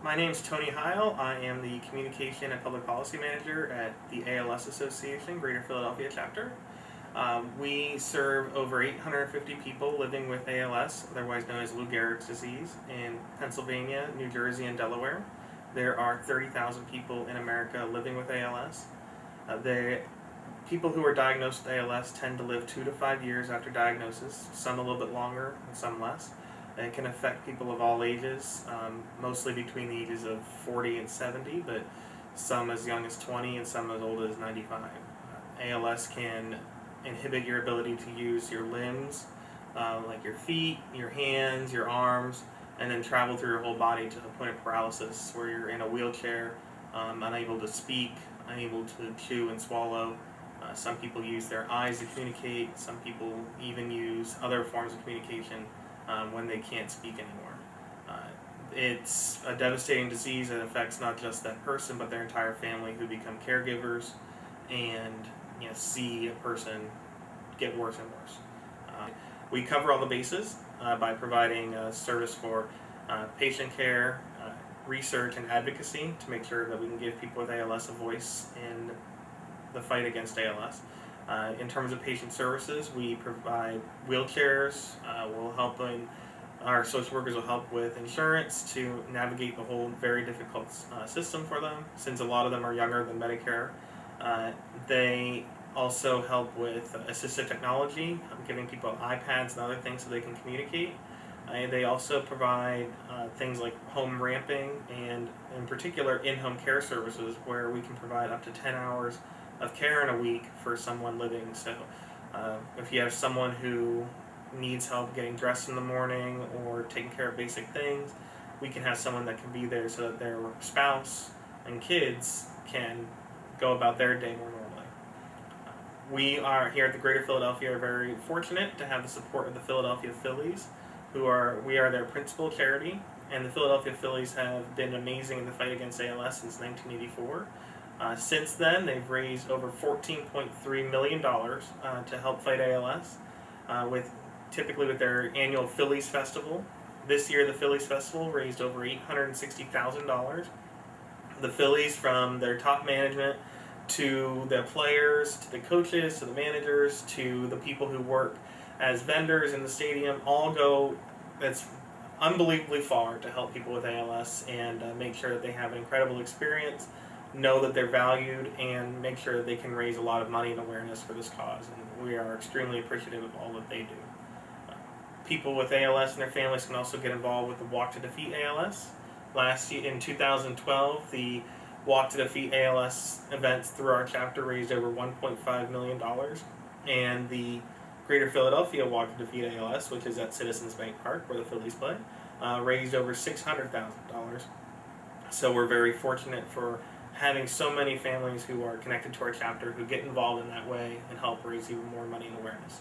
My name's Tony Heil. I am the Communication and Public Policy Manager at the ALS Association, Greater Philadelphia Chapter. We serve over 850 people living with ALS, otherwise known as Lou Gehrig's disease, in Pennsylvania, New Jersey, and Delaware. There are 30,000 people in America living with ALS. The people who are diagnosed with ALS tend to live 2 to 5 years after diagnosis, some a little bit longer and some less. It can affect people of all ages, mostly between the ages of 40 and 70, but some as young as 20 and some as old as 95. ALS can inhibit your ability to use your limbs, like your feet, your hands, your arms, and then travel through your whole body to the point of paralysis where you're in a wheelchair, unable to speak, unable to chew and swallow. Some people use their eyes to communicate. Some people even use other forms of communication when they can't speak anymore. It's a devastating disease that affects not just that person, but their entire family, who become caregivers and see a person get worse and worse. We cover all the bases by providing a service for patient care, research, and advocacy to make sure that we can give people with ALS a voice in the fight against ALS. In terms of patient services, we provide wheelchairs. Our social workers will help with insurance to navigate the whole very difficult system for them, since a lot of them are younger than Medicare. They also help with assistive technology, giving people iPads and other things so they can communicate. They also provide things like home ramping and, in particular, in-home care services, where we can provide up to 10 hours of care in a week for someone living. So if you have someone who needs help getting dressed in the morning or taking care of basic things, we can have someone that can be there so that their spouse and kids can go about their day more normally. We are here at the Greater Philadelphia are very fortunate to have the support of the Philadelphia Phillies, we are their principal charity, and the Philadelphia Phillies have been amazing in the fight against ALS since 1984. Since then, they've raised over $14.3 million to help fight ALS, typically with their annual Phillies Festival. This year, the Phillies Festival raised over $860,000. The Phillies, from their top management to the players, to the coaches, to the managers, to the people who work as vendors in the stadium, all go that's unbelievably far to help people with ALS and make sure that they have an incredible experience, know that they're valued, and make sure that they can raise a lot of money and awareness for this cause. And we are extremely appreciative of all that they do. People with ALS and their families can also get involved with the Walk to Defeat ALS. Last year, in 2012, the Walk to Defeat ALS events through our chapter raised over $1.5 million, and the Greater Philadelphia Walk to Defeat ALS, which is at Citizens Bank Park where the Phillies play, raised over $600,000. So we're very fortunate for having so many families who are connected to our chapter who get involved in that way and help raise even more money and awareness.